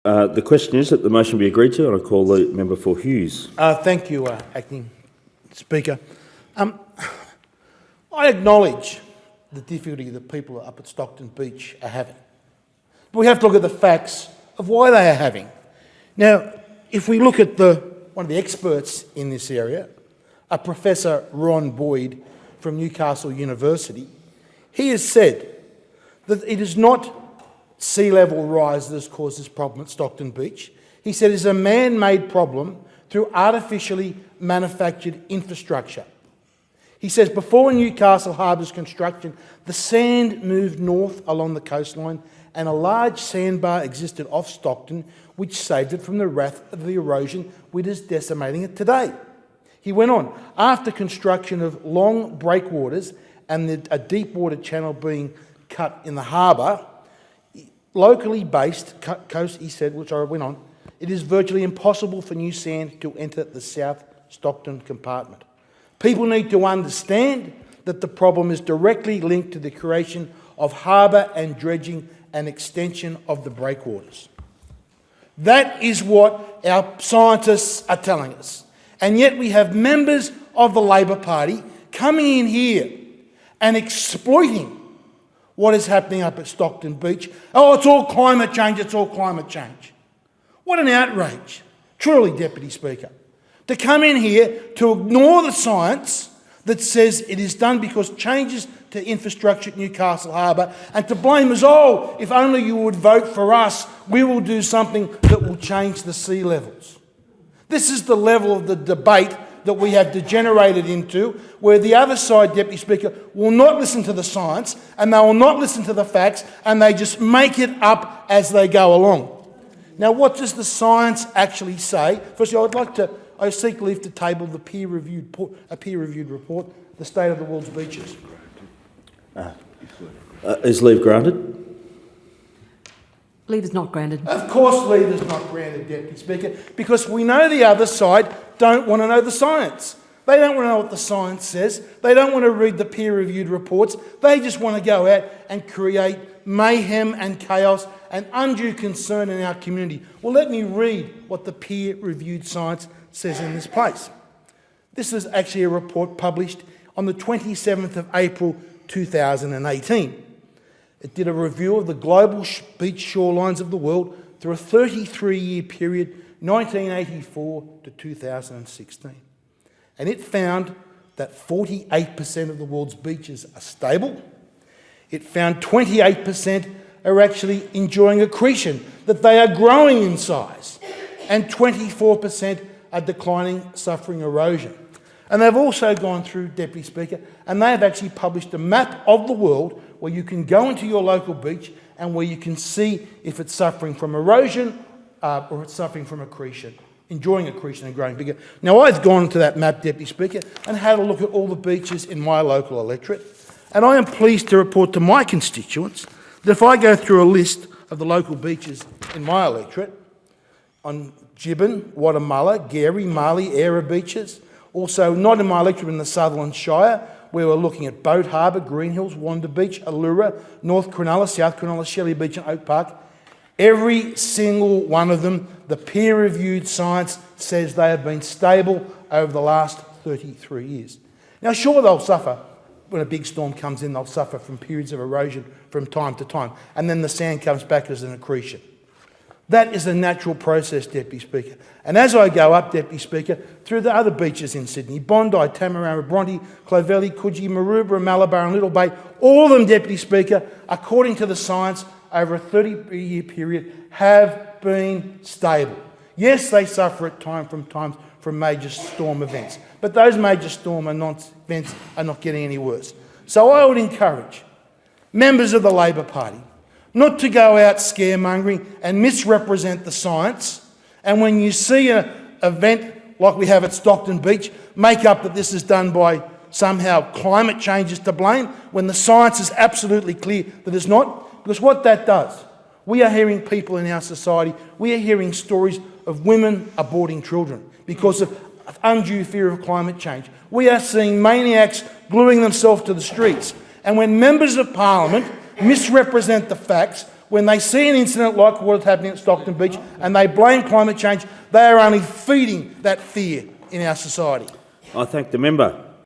The question is that the motion be agreed to, and I call the member for Hughes. Thank you, Acting Speaker. I acknowledge the difficulty that people up at Stockton Beach are having. But we have to look at the facts of why they are having. Now, if we look at one of the experts in this area, Professor Ron Boyd from Newcastle University, he has said that it is not sea level rise that has caused this problem at Stockton Beach. He said it is a man-made problem through artificially manufactured infrastructure. He says before Newcastle Harbour's construction, the sand moved north along the coastline and a large sandbar existed off Stockton which saved it from the wrath of the erosion which is decimating it today. He went on, after construction of long breakwaters and a deepwater channel being cut in the harbour, locally based coast, he said, which I went on, it is virtually impossible for new sand to enter the South Stockton compartment. People need to understand that the problem is directly linked to the creation of harbour and dredging and extension of the breakwaters. That is what our scientists are telling us. And yet we have members of the Labor Party coming in here and exploiting what is happening up at Stockton Beach. Oh, it's all climate change, it's all climate change. What an outrage, truly, Deputy Speaker, to come in here to ignore the science that says it is done because changes to infrastructure at Newcastle Harbour and to blame us, oh, if only you would vote for us, we will do something that will change the sea levels. This is the level of the debate that we have degenerated into, where the other side, Deputy Speaker, will not listen to the science and they will not listen to the facts and they just make it up as they go along. Now, what does the science actually say? Firstly, I seek leave to table a peer-reviewed report, The State of the World's Beaches. Is leave granted? Leave is not granted. Of course leave is not granted, Deputy Speaker, because we know the other side don't want to know the science. They don't want to know what the science says. They don't want to read the peer-reviewed reports. They just want to go out and create mayhem and chaos and undue concern in our community. Well, let me read what the peer-reviewed science says in this place. This is actually a report published on the 27th of April 2018. It did a review of the global beach shorelines of the world through a 33-year period, 1984 to 2016. And it found that 48% of the world's beaches are stable. It found 28% are actually enjoying accretion, that they are growing in size. And 24% are declining, suffering erosion. And they've also gone through, Deputy Speaker, and they have actually published a map of the world where you can go into your local beach and where you can see if it's suffering from erosion or it's suffering from accretion, enjoying accretion and growing bigger. Now, I've gone to that map, Deputy Speaker, and had a look at all the beaches in my local electorate, and I am pleased to report to my constituents that if I go through a list of the local beaches in my electorate, on Jibbon, Wattamolla, Garie, Marley, Era beaches, also not in my electorate in the Sutherland Shire, where we're looking at Boat Harbour, Greenhills, Wanda Beach, Elouera, North Cronulla, South Cronulla, Shelly Beach and Oak Park. Every single one of them, the peer-reviewed science says they have been stable over the last 33 years. Now, sure, they'll suffer. When a big storm comes in, they'll suffer from periods of erosion from time to time, and then the sand comes back as an accretion. That is a natural process, Deputy Speaker. And as I go up, Deputy Speaker, through the other beaches in Sydney, Bondi, Tamarama, Bronte, Clovelly, Coogee, Maroubra, Malabar and Little Bay, all of them, Deputy Speaker, according to the science, over a 30-year period, have been stable. Yes, they suffer at time from major storm events, but those major storm events are not getting any worse. So I would encourage members of the Labor Party not to go out scaremongering and misrepresent the science, and when you see an event like we have at Stockton Beach, make up that this is done by somehow climate change is to blame, when the science is absolutely clear that it's not. Because what that does, we are hearing people in our society, we are hearing stories of women aborting children because of undue fear of climate change. We are seeing maniacs gluing themselves to the streets. And when members of Parliament misrepresent the facts, when they see an incident like what's happening at Stockton Beach and they blame climate change, they are only feeding that fear in our society. I thank the member.